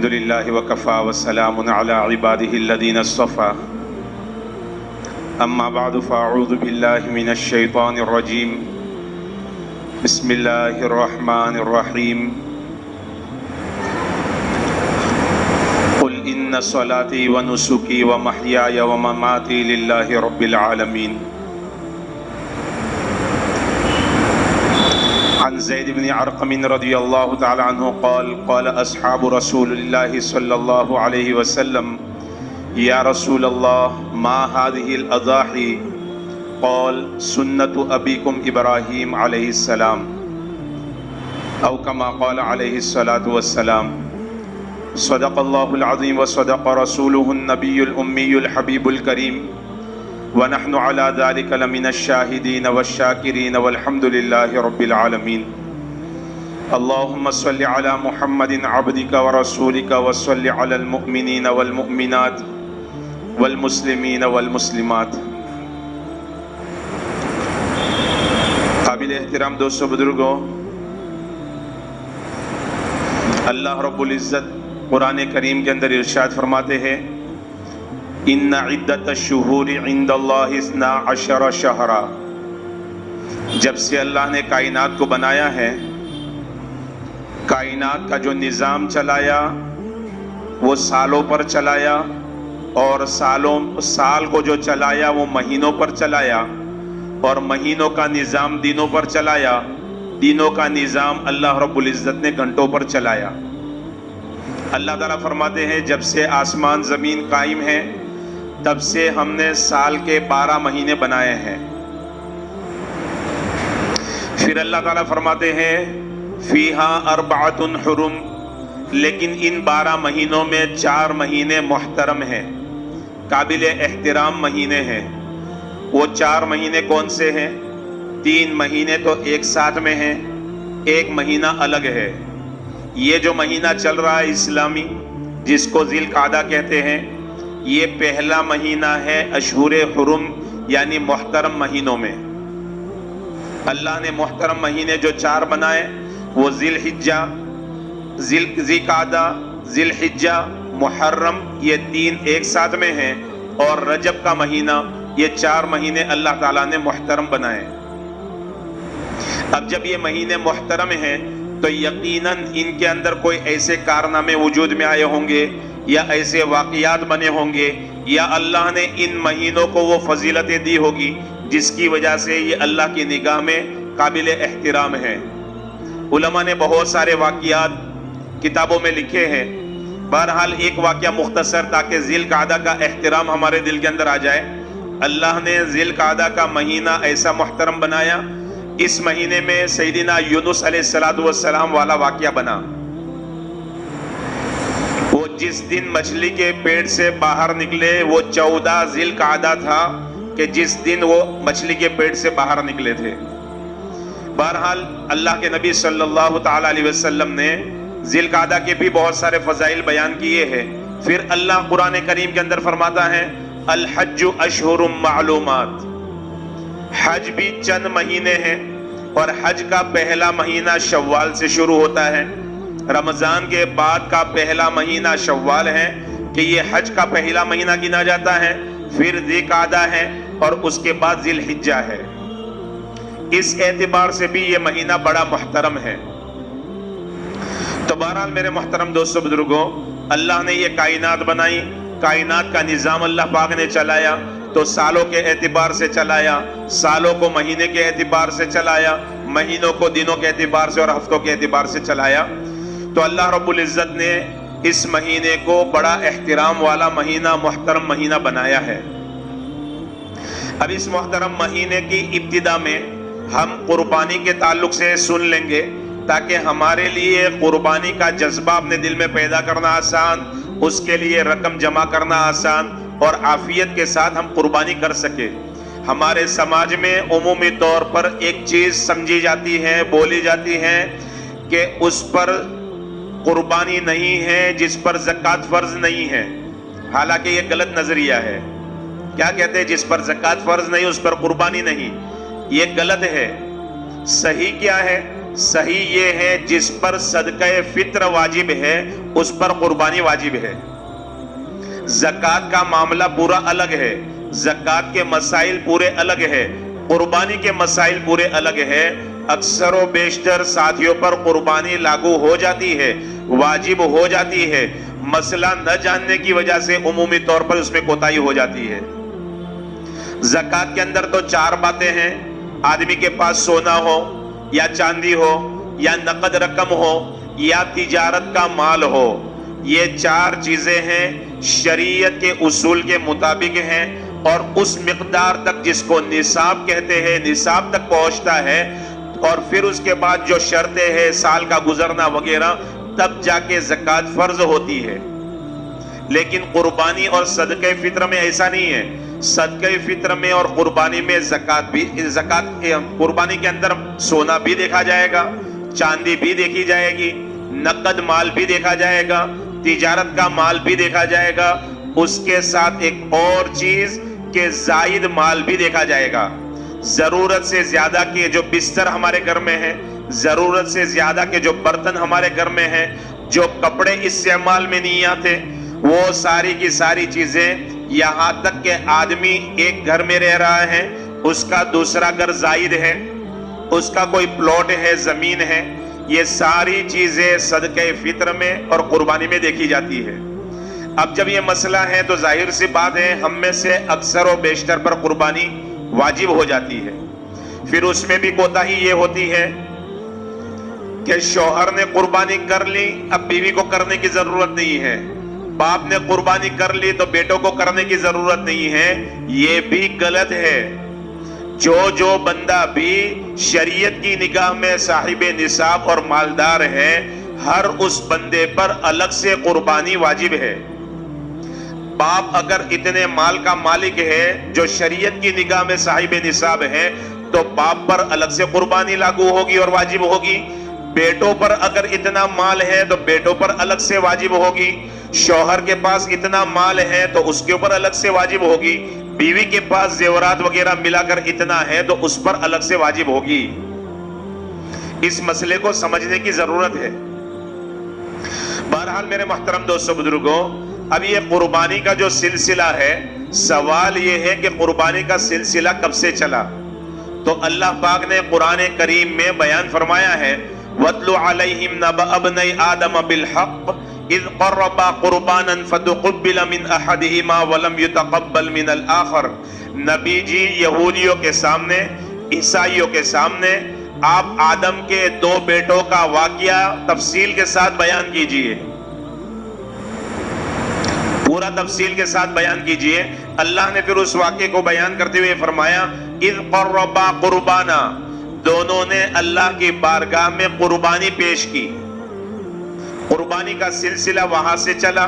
لله وكفى وسلام على عباده الذين اصطفى أما بعد فأعوذ بالله من الشيطان الرجيم بسم الله الرحمن الرحيم قل إن صلاتي ونسكي ومحياي ومماتي لله رب العالمين عن زید بن ارقم رضی اللہ تعالی عنہ قال قال اصحاب رسول اللہ صلی اللہ علیہ وسلم یا رسول اللہ ما هذه الاضاحی قال سنت ابیکم ابراہیم علیہ السلام او کما قال علیہ الصلاة والسلام صدق اللہ العظیم وصدق رسوله النبی الامی الحبیب الکریم ونحن على ذلك لمن الشاهدين والشاكرين والحمد لله رب العالمين اللهم صل على محمد عبدك ورسولك وصل على المؤمنين والمؤمنات والمسلمين والمسلمات. قابل احترام دوستو بزرگوں، اللہ رب العزت قرآن کریم کے اندر ارشاد فرماتے ہیں ان عدت الشہور عند اللہ 12 شہرا. جب سے اللہ نے کائنات کو بنایا ہے، کائنات کا جو نظام چلایا وہ سالوں پر چلایا، اور سال کو جو چلایا وہ مہینوں پر چلایا، اور مہینوں کا نظام دنوں پر چلایا، دنوں کا نظام اللہ رب العزت نے گھنٹوں پر چلایا. اللہ تعالیٰ فرماتے ہیں جب سے آسمان زمین قائم ہے تب سے ہم نے سال کے 12 مہینے بنائے ہیں. پھر اللہ تعالیٰ فرماتے ہیں فیہا 4 حرم، لیکن ان 12 مہینوں میں 4 مہینے محترم ہیں، قابل احترام مہینے ہیں. وہ 4 مہینے کون سے ہیں؟ 3 مہینے تو ایک ساتھ میں ہیں، ایک مہینہ الگ ہے. یہ جو مہینہ چل رہا ہے اسلامی، جس کو ذی القعدہ کہتے ہیں، یہ پہلا مہینہ ہے اشہر حرم یعنی محترم مہینوں میں. اللہ نے محترم مہینے جو 4 بنائے وہ ذی الحجہ، ذی قعدہ، ذی الحجہ، محرم، یہ 3 ایک ساتھ میں ہیں، اور رجب کا مہینہ. یہ 4 مہینے اللہ تعالیٰ نے محترم بنائے. اب جب یہ مہینے محترم ہیں تو یقیناً ان کے اندر کوئی ایسے کارنامے وجود میں آئے ہوں گے، یا ایسے واقعات بنے ہوں گے، یا اللہ نے ان مہینوں کو وہ فضیلتیں دی ہوگی جس کی وجہ سے یہ اللہ کی نگاہ میں قابل احترام ہے. علماء نے بہت سارے واقعات کتابوں میں لکھے ہیں. بہرحال ایک واقعہ مختصر تاکہ ذی القعدہ کا احترام ہمارے دل کے اندر آ جائے. اللہ نے ذی القعدہ کا مہینہ ایسا محترم بنایا، اس مہینے میں سیدنا یونس علیہ السلام والا واقعہ بنا. وہ جس دن مچھلی کے پیٹ سے باہر نکلے وہ 14 ذی القعدہ تھا کہ جس دن وہ مچھلی کے پیٹ سے باہر نکلے تھے. بہرحال اللہ کے نبی صلی اللہ تعالی علیہ وسلم نے ذی القعدہ کے بھی بہت سارے فضائل بیان کیے ہیں. پھر اللہ قرآن کریم کے اندر فرماتا ہے الحج اشہر معلومات، حج بھی چند مہینے ہیں، اور حج کا پہلا مہینہ شوال سے شروع ہوتا ہے. رمضان کے بعد کا پہلا مہینہ شوال ہے کہ یہ حج کا پہلا مہینہ گنا جاتا ہے. پھر ذی قعدہ ہے، اور اس کے بعد ذی الحجہ ہے. اس اعتبار سے بھی یہ مہینہ بڑا محترم ہے. تو بہرحال میرے محترم دوستو بزرگوں، اللہ نے یہ کائنات بنائی، کائنات کا نظام اللہ پاک نے چلایا تو سالوں کے اعتبار سے چلایا، سالوں کو مہینے کے اعتبار سے چلایا، مہینوں کو دنوں کے اعتبار سے اور ہفتوں کے اعتبار سے چلایا. تو اللہ رب العزت نے اس مہینے کو بڑا احترام والا مہینہ، محترم مہینہ بنایا ہے. اب اس محترم مہینے کی ابتدا میں ہم قربانی کے تعلق سے سن لیں گے تاکہ ہمارے لیے قربانی کا جذبہ اپنے دل میں پیدا کرنا آسان، اس کے لیے رقم جمع کرنا آسان، اور عافیت کے ساتھ ہم قربانی کر سکے. ہمارے سماج میں عمومی طور پر ایک چیز سمجھی جاتی ہے، بولی جاتی ہے کہ اس پر قربانی نہیں ہے جس پر زکوٰۃ فرض نہیں ہے. حالانکہ یہ غلط نظریہ ہے. کیا کہتے ہیں؟ جس پر زکوٰۃ فرض نہیں اس پر قربانی نہیں. یہ غلط ہے. صحیح کیا ہے صحیح یہ ہے جس پر صدقہ فطر واجب ہے اس پر قربانی واجب ہے. زکوٰۃ کا معاملہ پورا الگ ہے، زکوٰۃ کے مسائل پورے الگ ہے، قربانی کے مسائل پورے الگ ہے. اکثر و بیشتر ساتھیوں پر قربانی لاگو ہو جاتی ہے، واجب ہو جاتی ہے، مسئلہ نہ جاننے کی وجہ سے عمومی طور پر اس میں کوتاہی ہو جاتی ہے. زکوٰۃ کے اندر تو 4 باتیں ہیں. آدمی کے پاس سونا ہو یا چاندی ہو یا نقد رقم ہو یا تجارت کا مال ہو، یہ 4 چیزیں ہیں، شریعت کے اصول کے مطابق ہیں، اور اس مقدار تک جس کو نصاب کہتے ہیں، نصاب تک پہنچتا ہے، اور پھر اس کے بعد جو شرطیں ہیں، سال کا گزرنا وغیرہ، تب جا کے زکوٰۃ فرض ہوتی ہے. لیکن قربانی اور صدقہ فطر میں ایسا نہیں ہے. صدقہ فطر میں اور قربانی میں قربانی کے اندر سونا بھی دیکھا جائے گا، چاندی بھی دیکھی جائے گی، نقد مال بھی دیکھا جائے گا، تجارت کا مال بھی دیکھا جائے گا. اس کے ساتھ ایک اور چیز کہ زائد مال بھی دیکھا جائے گا. ضرورت سے زیادہ کے جو بستر ہمارے گھر میں ہیں، ضرورت سے زیادہ کے جو برتن ہمارے گھر میں ہیں، جو کپڑے استعمال میں نہیں آتے، وہ ساری کی ساری چیزیں، یہاں تک کہ آدمی ایک گھر میں رہ رہا ہے، اس کا دوسرا گھر زائد ہے، اس کا کوئی پلاٹ ہے، زمین ہے، یہ ساری چیزیں صدقہ فطر میں اور قربانی میں دیکھی جاتی ہے. اب جب یہ مسئلہ ہے تو ظاہر سی بات ہے ہم میں سے اکثر و بیشتر پر قربانی واجب ہو جاتی ہے. پھر اس میں بھی کوتاہی یہ ہوتی ہے کہ شوہر نے قربانی کر لی، اب بیوی کو کرنے کی ضرورت نہیں ہے، باپ نے قربانی کر لی تو بیٹوں کو کرنے کی ضرورت نہیں ہے. یہ بھی غلط ہے. جو بندہ بھی شریعت کی نگاہ میں صاحب نصاب اور مالدار ہے، ہر اس بندے پر الگ سے قربانی واجب ہے. باپ اگر اتنے مال کا مالک ہے جو شریعت کی نگاہ میں صاحب نصاب ہے تو باپ پر الگ سے قربانی لاگو ہوگی اور واجب ہوگی. بیٹوں پر اگر اتنا مال ہے تو بیٹوں پر الگ سے واجب ہوگی. شوہر کے پاس اتنا مال ہے تو اس کے اوپر الگ سے واجب ہوگی. بیوی کے پاس زیورات وغیرہ ملا کر اتنا ہے تو اس پر الگ سے واجب ہوگی. اس مسئلے کو سمجھنے کی ضرورت ہے. بہرحال میرے محترم دوستو بزرگوں، اب یہ قربانی کا جو سلسلہ ہے، سوال یہ ہے کہ قربانی کا سلسلہ کب سے چلا؟ تو اللہ پاک نے قرآن کریم میں بیان فرمایا ہے، وَاتْلُ عَلَيْهِمْ نَبَأَ ابْنَيْ آدَمَ بِالْحَقِّ اِذْ قَرَّبَا قُرْبَانًا فَتُقُبِّلَ مِنْ أَحَدِهِمَا وَلَمْ يُتَقَبَّلْ مِنَ الْآخَرِ. نبی جی یہودیوں کے سامنے، عیسائیوں کے سامنے آپ آدم کے 2 بیٹوں کا واقعہ تفصیل کے ساتھ بیان کیجئے، پورا تفصیل کے ساتھ بیان کیجئے. اللہ نے پھر اس واقعے کو بیان کرتے ہوئے فرمایا، اِذْ قَرَّبَا قُرْبَانًا، دونوں نے اللہ کی بارگاہ میں قربانی پیش کی. قربانی کا سلسلہ وہاں سے چلا.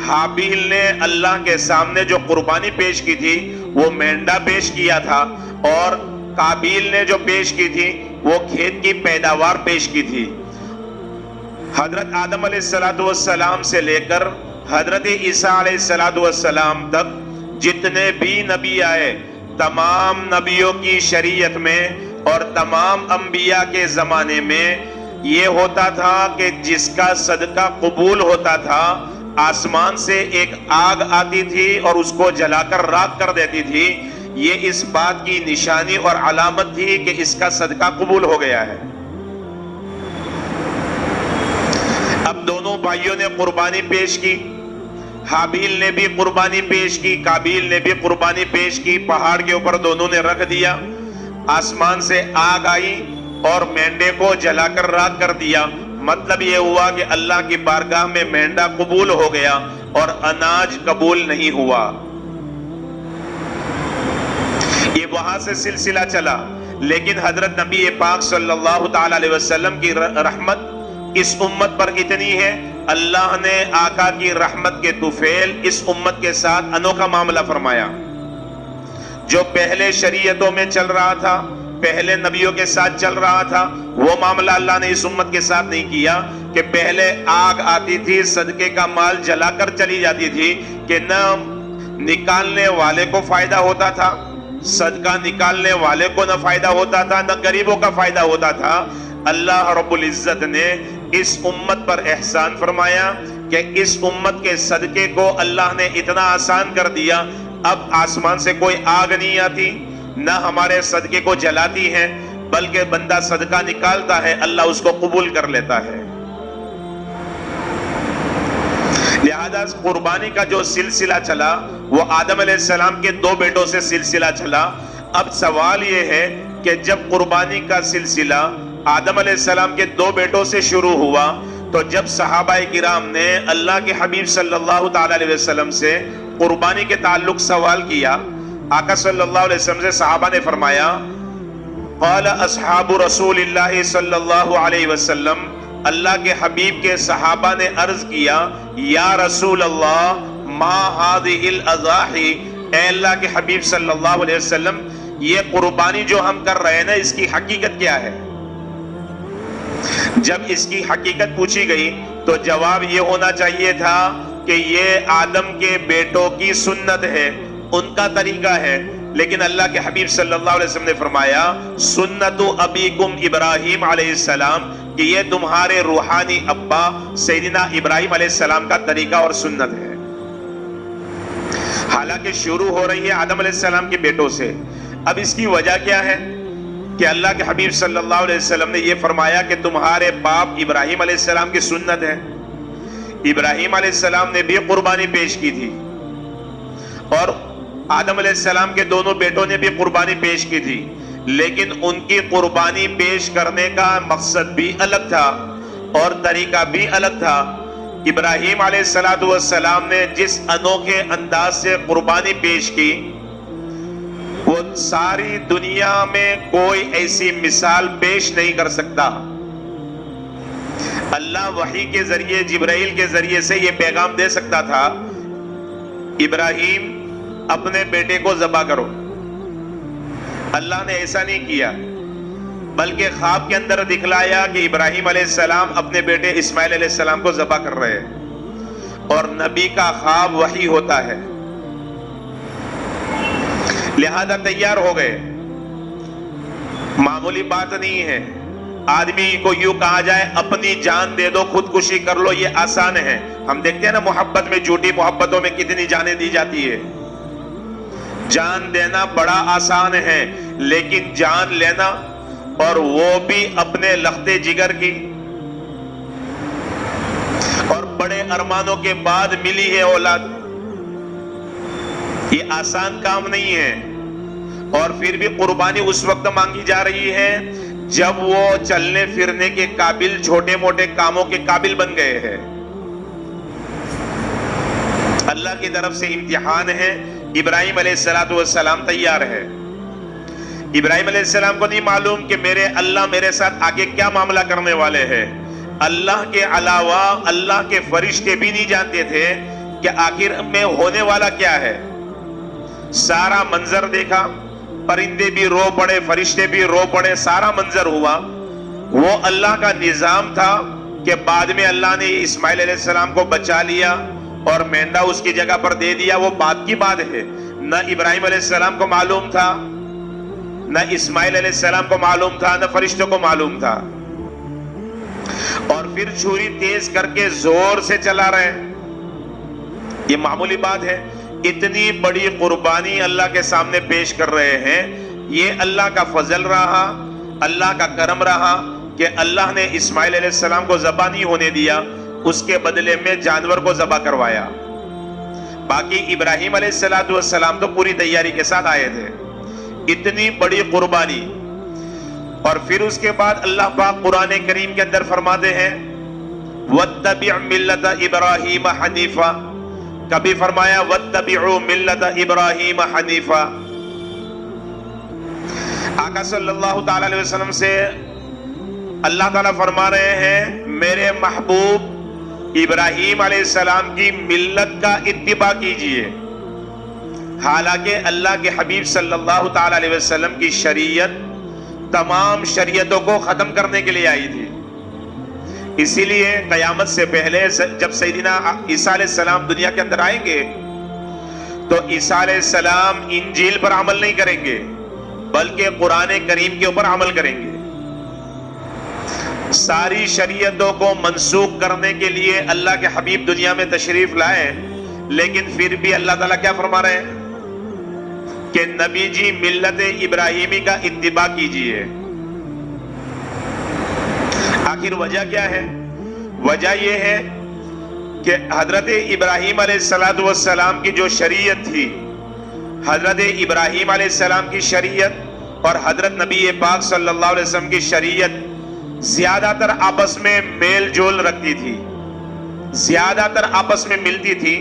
حابیل نے اللہ کے سامنے جو قربانی پیش کی تھی وہ مینڈا پیش کیا تھا، اور قابیل نے جو پیش کی تھی وہ کھیت کی پیداوار پیش کی تھی. حضرت آدم علیہ السلام سے لے کر حضرت عیسیٰ علیہ السلام تک جتنے بھی نبی آئے، تمام نبیوں کی شریعت میں اور تمام انبیاء کے زمانے میں یہ ہوتا تھا کہ جس کا صدقہ قبول ہوتا تھا، آسمان سے ایک آگ آتی تھی اور اس کو جلا کر راکھ کر دیتی تھی. یہ اس بات کی نشانی اور علامت تھی کہ اس کا صدقہ قبول ہو گیا ہے. اب دونوں بھائیوں نے قربانی پیش کی. حابیل نے بھی قربانی پیش کی، قابیل نے بھی قربانی پیش کی. پہاڑ کے اوپر دونوں نے رکھ دیا. آسمان سے آگ آئی اور مینڈے کو جلا کر راکھ کر دیا. مطلب یہ ہوا کہ اللہ کی بارگاہ میں مینڈا قبول ہو گیا اور اناج قبول نہیں ہوا. یہ وہاں سے سلسلہ چلا. لیکن حضرت نبی پاک صلی اللہ تعالی علیہ وسلم کی رحمت اس امت پر اتنی ہے، اللہ نے آقا کی رحمت کے طفیل اس امت کے ساتھ انوکھا معاملہ فرمایا. جو پہلے شریعتوں میں چل رہا تھا، پہلے نبیوں کے ساتھ چل رہا تھا، وہ معاملہ اللہ نے اس امت کے ساتھ نہیں کیا کہ پہلے آگ آتی تھی، صدقے کا مال جلا کر چلی جاتی تھی کہ نہ نکالنے والے کو فائدہ ہوتا تھا، صدقہ نکالنے والے کو نہ فائدہ ہوتا تھا، نہ غریبوں کا فائدہ ہوتا تھا. اللہ رب العزت نے اس امت پر احسان فرمایا کہ اس امت کے صدقے کو اللہ نے اتنا آسان کر دیا، اب آسمان سے کوئی آگ نہیں آتی، نہ ہمارے صدقے کو جلاتی ہے، بلکہ بندہ صدقہ نکالتا ہے، اللہ اس کو قبول کر لیتا ہے۔ لہذا قربانی کا جو سلسلہ چلا وہ آدم علیہ السلام کے 2 بیٹوں سے سلسلہ چلا۔ اب سوال یہ ہے کہ جب قربانی کا سلسلہ آدم علیہ السلام کے 2 بیٹوں سے شروع ہوا تو جب صحابہ کرام نے اللہ کے حبیب صلی اللہ تعالی علیہ وسلم سے قربانی کے تعلق سوال کیا، آقا صلی اللہ علیہ وسلم سے صحابہ نے فرمایا، قال اصحاب رسول اللہ صلی اللہ علیہ وسلم، اللہ کے حبیب کے صحابہ نے عرض کیا، یا رسول اللہ ما هذه الاضاحی، اے اللہ کے حبیب صلی اللہ علیہ وسلم یہ قربانی جو ہم کر رہے ہیں نا، اس کی حقیقت کیا ہے؟ جب اس کی حقیقت پوچھی گئی تو جواب یہ ہونا چاہیے تھا کہ یہ آدم کے بیٹوں کی سنت ہے، ان کا طریقہ ہے، لیکن اللہ کے حبیب صلی اللہ علیہ وسلم نے فرمایا سنت ابیکم ابراہیم علیہ السلام، کہ یہ تمہارے روحانی ابا سیدنا ابراہیم علیہ السلام کا طریقہ اور سنت ہے۔ حالانکہ شروع ہو رہی ہے آدم علیہ السلام کے بیٹوں سے۔ اب اس کی وجہ کیا ہے کہ اللہ کے حبیب صلی اللہ علیہ وسلم نے یہ فرمایا کہ تمہارے باپ ابراہیم علیہ السلام کی سنت ہے۔ ابراہیم علیہ السلام نے بھی قربانی پیش کی تھی اور آدم علیہ السلام کے دونوں بیٹوں نے بھی قربانی پیش کی تھی، لیکن ان کی قربانی پیش کرنے کا مقصد بھی الگ تھا اور طریقہ بھی الگ تھا۔ ابراہیم علیہ السلام نے جس انوکھے انداز سے قربانی پیش کی وہ ساری دنیا میں کوئی ایسی مثال پیش نہیں کر سکتا۔ اللہ وحی کے ذریعے جبرائیل کے ذریعے سے یہ پیغام دے سکتا تھا، ابراہیم اپنے بیٹے کو ذبح کرو۔ اللہ نے ایسا نہیں کیا، بلکہ خواب کے اندر دکھلایا کہ ابراہیم علیہ السلام اپنے بیٹے اسماعیل علیہ السلام کو ذبح کر رہے ہیں، اور نبی کا خواب وحی ہوتا ہے، لہذا تیار ہو گئے۔ معمولی بات نہیں ہے، آدمی کو یوں کہا جائے اپنی جان دے دو، خودکشی کر لو، یہ آسان ہے۔ ہم دیکھتے ہیں نا محبت میں، جھوٹی محبتوں میں کتنی جانیں دی جاتی ہے۔ جان دینا بڑا آسان ہے، لیکن جان لینا اور وہ بھی اپنے لختے جگر کی اور بڑے ارمانوں کے بعد ملی ہے اولاد، یہ آسان کام نہیں ہے۔ اور پھر بھی قربانی اس وقت مانگی جا رہی ہے جب وہ چلنے پھرنے کے قابل، چھوٹے موٹے کاموں کے قابل بن گئے ہیں۔ اللہ کی طرف سے امتحان ہے، ابراہیم علیہ السلام تیار ہے۔ ابراہیم علیہ السلام کو نہیں معلوم کہ میرے اللہ میرے ساتھ آگے کیا معاملہ کرنے والے ہیں۔ اللہ کے علاوہ اللہ کے فرشتے بھی نہیں جانتے تھے کہ آخر میں ہونے والا کیا ہے۔ سارا منظر دیکھا، پرندے بھی رو پڑے، فرشتے بھی رو پڑے، سارا منظر ہوا۔ وہ اللہ کا نظام تھا کہ بعد میں اللہ نے اسماعیل علیہ السلام کو بچا لیا اور مینڈا اس کی جگہ پر دے دیا، وہ بات کی بات ہے۔ نہ ابراہیم علیہ السلام کو معلوم تھا، نہ اسماعیل علیہ السلام کو معلوم تھا، نہ فرشتوں کو معلوم تھا، اور پھر چھری تیز کر کے زور سے چلا رہے۔ یہ معمولی بات ہے؟ اتنی بڑی قربانی اللہ کے سامنے پیش کر رہے ہیں۔ یہ اللہ کا فضل رہا، اللہ کا کرم رہا کہ اللہ نے اسماعیل علیہ السلام کو ذبح نہیں ہونے دیا، اس کے بدلے میں جانور کو ذبح کروایا۔ باقی ابراہیم علیہ السلام تو پوری تیاری کے ساتھ آئے تھے۔ اتنی بڑی قربانی، اور پھر اس کے بعد اللہ پاک قرآن کریم کے اندر فرماتے ہیں وَاتَّبِعْ مِلَّةَ إِبْرَاهِيمَ حَنِيفًا، کبھی فرمایا وَاتَّبِعُوا مِلَّةَ إِبْرَاهِيمَ حَنِيفًا۔ آقا صلی اللہ تعالی علیہ وسلم سے اللہ تعالیٰ فرما رہے ہیں میرے محبوب ابراہیم علیہ السلام کی ملت کا اتباع کیجئے۔ حالانکہ اللہ کے حبیب صلی اللہ تعالی علیہ وسلم کی شریعت تمام شریعتوں کو ختم کرنے کے لیے آئی تھی۔ اسی لیے قیامت سے پہلے جب سیدنا عیسیٰ علیہ السلام دنیا کے اندر آئیں گے تو عیسیٰ علیہ السلام انجیل پر عمل نہیں کریں گے، بلکہ قرآن کریم کے اوپر عمل کریں گے۔ ساری شریعتوں کو منسوخ کرنے کے لیے اللہ کے حبیب دنیا میں تشریف لائے، لیکن پھر بھی اللہ تعالیٰ کیا فرما رہے ہیں کہ نبی جی ملت ابراہیمی کا اتباع کیجئے۔ آخر وجہ کیا ہے؟ وجہ یہ ہے کہ حضرت ابراہیم علیہ السلام کی جو شریعت تھی، حضرت ابراہیم علیہ السلام کی شریعت اور حضرت نبی پاک صلی اللہ علیہ وسلم کی شریعت زیادہ تر آپس میں میل جول رکھتی تھی، زیادہ تر آپس میں ملتی تھی۔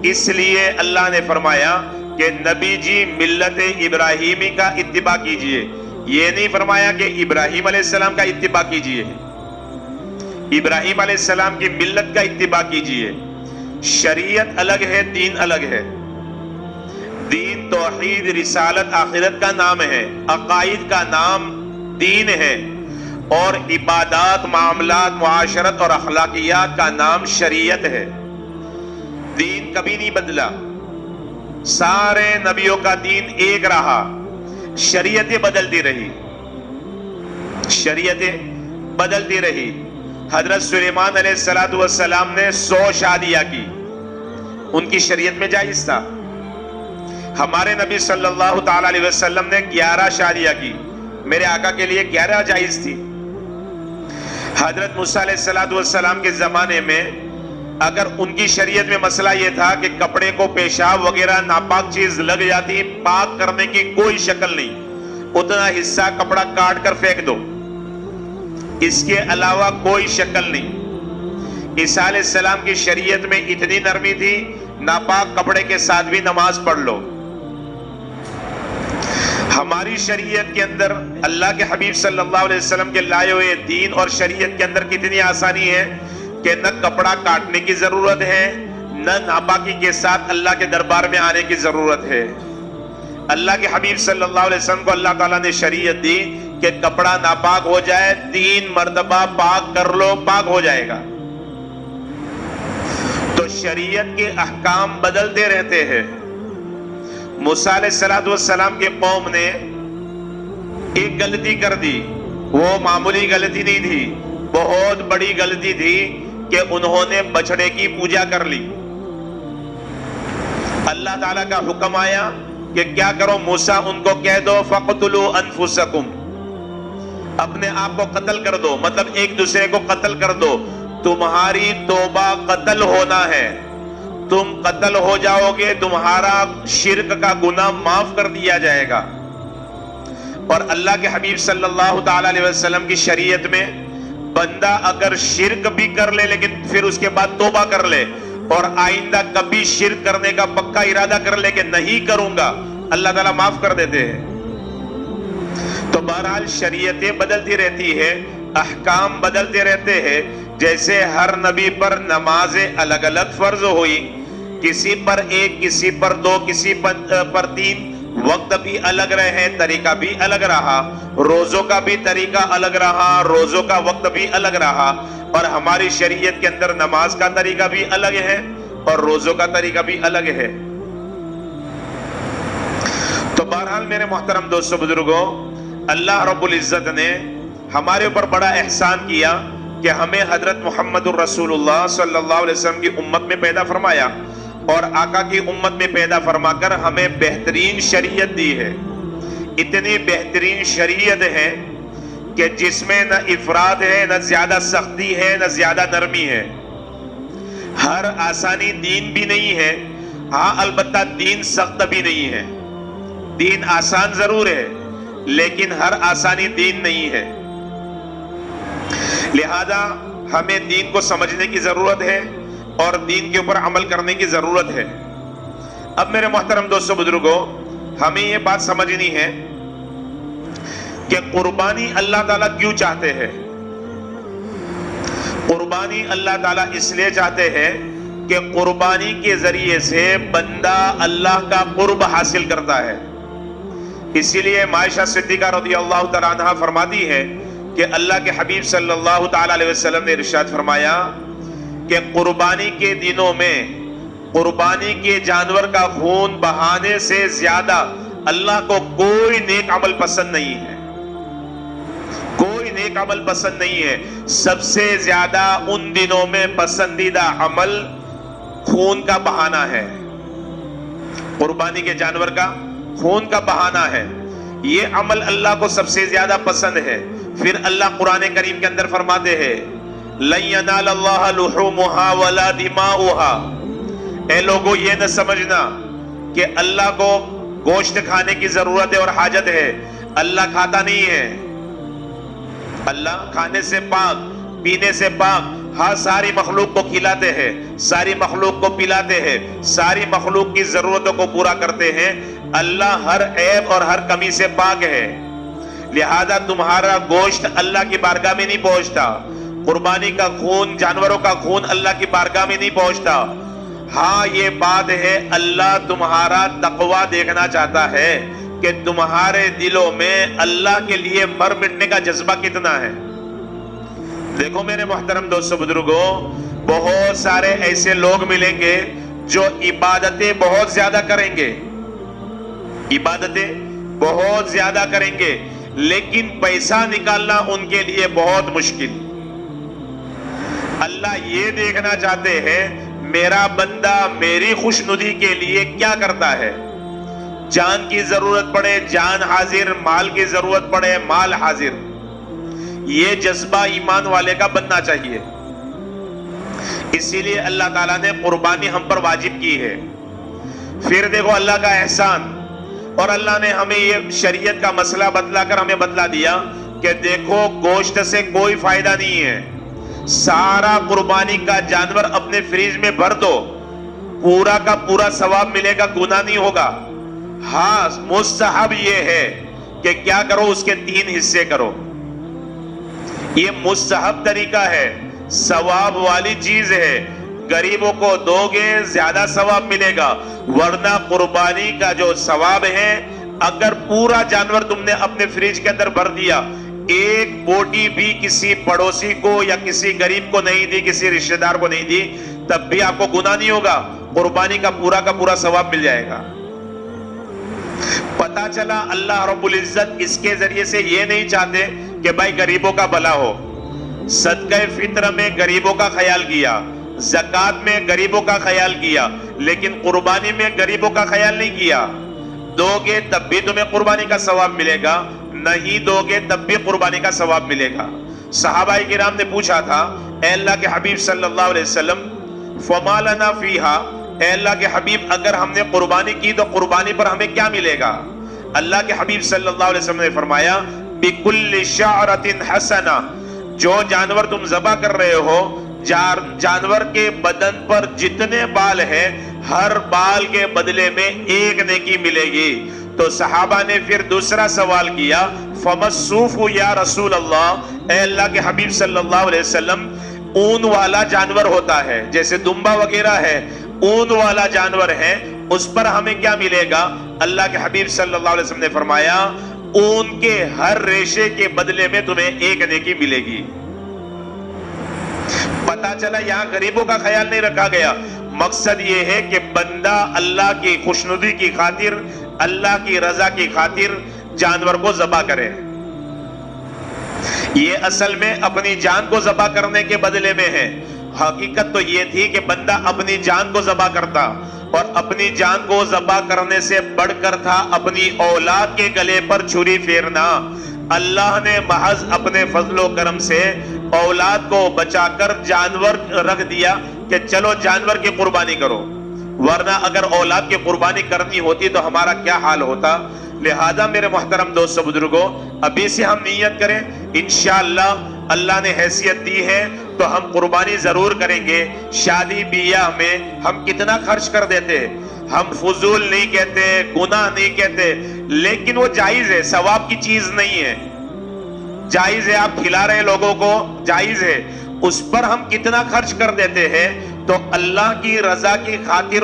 اس لیے اللہ نے فرمایا کہ نبی جی ملت ابراہیمی کا اتباع کیجئے، یہ نہیں فرمایا کہ ابراہیم علیہ السلام کا اتباع کیجئے، ابراہیم علیہ السلام کی ملت کا اتباع کیجئے۔ شریعت الگ ہے، دین الگ ہے۔ دین توحید، رسالت، آخرت کا نام ہے، عقائد کا نام دین ہے، اور عبادات، معاملات، معاشرت اور اخلاقیات کا نام شریعت ہے۔ دین کبھی نہیں بدلا، سارے نبیوں کا دین ایک رہا، شریعتیں بدلتی رہی، شریعتیں بدلتی رہی۔ حضرت سلیمان علیہ السلام نے 100 شادیاں کی، ان کی شریعت میں جائز تھا۔ ہمارے نبی صلی اللہ تعالی علیہ وسلم نے 11 شادیاں کی، میرے آقا کے لیے 11 جائز تھی۔ حضرت موسیٰ علیہ السلام کے زمانے میں اگر ان کی شریعت میں مسئلہ یہ تھا کہ کپڑے کو پیشاب وغیرہ ناپاک چیز لگ جاتی، پاک کرنے کی کوئی شکل نہیں، اتنا حصہ کپڑا کاٹ کر پھینک دو، اس کے علاوہ کوئی شکل نہیں۔ عیسیٰ علیہ السلام کی شریعت میں اتنی نرمی تھی، ناپاک کپڑے کے ساتھ بھی نماز پڑھ لو۔ ہماری شریعت کے اندر اللہ کے حبیب صلی اللہ علیہ وسلم کے لائے ہوئے دین اور شریعت کے اندر کتنی آسانی ہے کہ نہ کپڑا کاٹنے کی ضرورت ہے، نہ ناپاکی کے ساتھ اللہ کے دربار میں آنے کی ضرورت ہے۔ اللہ کے حبیب صلی اللہ علیہ وسلم کو اللہ تعالیٰ نے شریعت دی کہ کپڑا ناپاک ہو جائے 3 مرتبہ پاک کر لو، پاک ہو جائے گا۔ تو شریعت کے احکام بدلتے رہتے ہیں۔ موسیٰ علیہ السلام کے قوم نے ایک غلطی کر دی، وہ معمولی غلطی نہیں تھی، بہت بڑی غلطی تھی کہ انہوں نے بچڑے کی پوجا کر لی۔ اللہ تعالیٰ کا حکم آیا کہ کیا کرو، موسیٰ ان کو کہہ دو فَقْتُلُوا أَنفُسَكُمْ، اپنے آپ کو قتل کر دو، مطلب ایک دوسرے کو قتل کر دو، تمہاری توبہ قتل ہونا ہے، تم قتل ہو جاؤ گے، تمہارا شرک کا گناہ معاف کر دیا جائے گا۔ اور اللہ کے حبیب صلی اللہ تعالی علیہ وسلم کی شریعت میں بندہ اگر شرک بھی کر لے لیکن پھر اس کے بعد توبہ کر لے اور آئندہ کبھی شرک کرنے کا پکا ارادہ کر لے کہ نہیں کروں گا، اللہ تعالیٰ معاف کر دیتے ہیں۔ تو بہرحال شریعتیں بدلتی رہتی ہے، احکام بدلتے رہتے ہیں۔ جیسے ہر نبی پر نمازیں الگ الگ فرض ہوئی، کسی پر 1، کسی پر 2، کسی پر 3، وقت بھی الگ رہے، طریقہ بھی الگ رہا، روزوں کا بھی طریقہ الگ رہا، روزوں کا وقت بھی الگ رہا، اور ہماری شریعت کے اندر نماز کا طریقہ بھی الگ ہے اور روزوں کا طریقہ بھی الگ ہے۔ تو بہرحال میرے محترم دوستو بزرگوں، اللہ رب العزت نے ہمارے اوپر بڑا احسان کیا کہ ہمیں حضرت محمد الرسول اللہ صلی اللہ علیہ وسلم کی امت میں پیدا فرمایا، اور آقا کی امت میں پیدا فرما کر ہمیں بہترین شریعت دی ہے۔ اتنی بہترین شریعت ہے کہ جس میں نہ افراط ہے، نہ زیادہ سختی ہے، نہ زیادہ نرمی ہے۔ ہر آسانی دین بھی نہیں ہے، ہاں البتہ دین سخت بھی نہیں ہے۔ دین آسان ضرور ہے لیکن ہر آسانی دین نہیں ہے۔ لہذا ہمیں دین کو سمجھنے کی ضرورت ہے اور دین کے اوپر عمل کرنے کی ضرورت ہے۔ اب میرے محترم دوستو بزرگوں، ہمیں یہ بات سمجھنی ہے کہ قربانی اللہ تعالیٰ کیوں چاہتے ہیں۔ قربانی اللہ تعالیٰ اس لیے چاہتے ہیں کہ قربانی کے ذریعے سے بندہ اللہ کا قرب حاصل کرتا ہے۔ اسی لیے عائشہ صدیقہ رضی اللہ تعالیٰ عنہا فرماتی ہے کہ اللہ کے حبیب صلی اللہ تعالی علیہ وسلم نے ارشاد فرمایا کہ قربانی کے دنوں میں قربانی کے جانور کا خون بہانے سے زیادہ اللہ کو کوئی نیک عمل پسند نہیں ہے، کوئی نیک ایک عمل پسند نہیں ہے، سب سے زیادہ ان دنوں میں پسندیدہ عمل خون کا بہانا ہے، قربانی کے جانور کا خون کا بہانا ہے، یہ عمل اللہ کو سب سے زیادہ پسند ہے۔ پھر اللہ قرآن کریم کے اندر فرماتے ہیں لَن يَنَالَ اللَّهَ لُحُومُهَا وَلَا دِمَاؤُهَا، اے لوگو یہ نہ سمجھنا کہ اللہ کو گوشت کھانے کی ضرورت ہے اور حاجت ہے، اللہ کھاتا نہیں ہے، اللہ کھانے سے پاک، پینے سے پاک، ہاں ساری مخلوق کو کھلاتے ہیں، ساری مخلوق کو پلاتے ہیں، ساری مخلوق کی ضرورتوں کو پورا کرتے ہیں، اللہ ہر عیب اور ہر کمی سے پاک ہے، لہذا تمہارا گوشت اللہ کی بارگاہ میں نہیں پہنچتا، قربانی کا خون، جانوروں کا خون اللہ کی بارگاہ میں نہیں پہنچتا۔ ہاں یہ بات ہے اللہ تمہارا تقوی دیکھنا چاہتا ہے کہ تمہارے دلوں میں اللہ کے لیے مر مٹنے کا جذبہ کتنا ہے۔ دیکھو میرے محترم دوستو بزرگوں، بہت سارے ایسے لوگ ملیں گے جو عبادتیں بہت زیادہ کریں گے، عبادتیں بہت زیادہ کریں گے، لیکن پیسہ نکالنا ان کے لیے بہت مشکل۔ اللہ یہ دیکھنا چاہتے ہیں میرا بندہ میری خوشنودی کے لیے کیا کرتا ہے، جان کی ضرورت پڑے جان حاضر، مال کی ضرورت پڑے مال حاضر، یہ جذبہ ایمان والے کا بننا چاہیے۔ اسی لیے اللہ تعالیٰ نے قربانی ہم پر واجب کی ہے۔ پھر دیکھو اللہ کا احسان، اور اللہ نے ہمیں یہ شریعت کا مسئلہ بتلا کر ہمیں بتلا دیا کہ دیکھو گوشت سے کوئی فائدہ نہیں ہے، سارا قربانی کا جانور اپنے فریج میں بھر دو، پورا کا پورا ثواب ملے گا، گناہ نہیں ہوگا۔ ہاں مستحب یہ ہے کہ کیا کرو، اس کے 3 حصے کرو، یہ مستحب طریقہ ہے، ثواب والی چیز ہے، غریبوں کو دو گے زیادہ ثواب ملے گا، ورنہ قربانی کا جو ثواب ہے اگر پورا جانور تم نے اپنے فریج کے اندر بھر دیا، ایک بوٹی بھی کسی پڑوسی کو یا کسی غریب کو نہیں دی، کسی رشتہ دار کو نہیں دی، تب بھی آپ کو گناہ نہیں ہوگا، قربانی کا پورا ثواب مل جائے گا۔ پتا چلا اللہ رب العزت اس کے ذریعے سے یہ نہیں چاہتے کہ بھائی غریبوں کا بھلا ہو، صدقہ فطر میں غریبوں کا خیال کیا، زکوٰۃ میں غریبوں کا خیال کیا، لیکن قربانی میں غریبوں کا خیال نہیں کیا۔ دو گے تب بھی تمہیں قربانی کا ثواب ملے گا، نہیں دو گے تب بھی قربانی کا ثواب ملے گا۔ صحابہ کرام نے پوچھا تھا اے اللہ کے حبیب صلی اللہ علیہ وسلم فما لنا فیہا، اے اللہ کے حبیب اگر ہم نے قربانی کی تو قربانی پر ہمیں کیا ملے گا؟ اللہ کے حبیب صلی اللہ علیہ وسلم نے فرمایا بِكُلِّ شَعْرَةٍ حَسَنَةٍ، جو جانور تم ذبح کر رہے ہو، جانور کے بدن پر جتنے بال ہیں ہر بال کے بدلے میں ایک نیکی ملے گی۔ تو صحابہ نے پھر دوسرا سوال کیا فَمَسُّوفُ یا رسول اللہ، اے اللہ کے حبیب صلی اللہ علیہ وسلم اون والا جانور ہوتا ہے، جیسے دمبا وغیرہ ہے، اون والا جانور ہے، اس پر ہمیں کیا ملے گا؟ اللہ کے حبیب صلی اللہ علیہ وسلم نے فرمایا اون کے ہر ریشے کے بدلے میں تمہیں ایک نیکی ملے گی۔ پتا چلا یہاں غریبوں کا خیال نہیں رکھا گیا، مقصد یہ ہے کہ بندہ اللہ کی خوشنودی کی خاطر، اللہ کی رضا کی خاطر جانور کو ذبح کرے۔ یہ اصل میں اپنی جان کو ذبح کرنے کے بدلے میں ہے، حقیقت تو یہ تھی کہ بندہ اپنی جان کو ذبح کرتا، اور اپنی جان کو ذبح کرنے سے بڑھ کر تھا اپنی اولاد کے گلے پر چھری پھیرنا۔ اللہ نے محض اپنے فضل و کرم سے اولاد کو بچا کر جانور رکھ دیا کہ چلو جانور کی قربانی کرو، ورنہ اگر اولاد کی قربانی کرنی ہوتی تو ہمارا کیا حال ہوتا۔ لہذا میرے محترم دوستو بزرگوں، ابھی سے ہم نیت کریں، انشاءاللہ اللہ نے حیثیت دی ہے تو ہم قربانی ضرور کریں گے۔ شادی بیاہ میں ہم کتنا خرچ کر دیتے، ہم فضول نہیں کہتے، گناہ نہیں کہتے، لیکن وہ جائز ہے، ثواب کی چیز نہیں ہے، جائز ہے، آپ کھلا رہے لوگوں کو، جائز ہے، اس پر ہم کتنا خرچ کر دیتے ہیں۔ تو اللہ کی رضا کی خاطر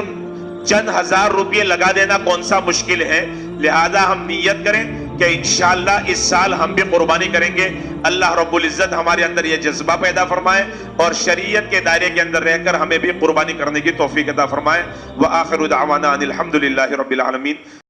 چند ہزار روپے لگا دینا کون سا مشکل ہے۔ لہذا ہم نیت کریں کہ انشاءاللہ اس سال ہم بھی قربانی کریں گے۔ اللہ رب العزت ہمارے اندر یہ جذبہ پیدا فرمائے اور شریعت کے دائرے کے اندر رہ کر ہمیں بھی قربانی کرنے کی توفیق عطا فرمائے۔ وآخر دعوانا ان الحمدللہ رب العالمین۔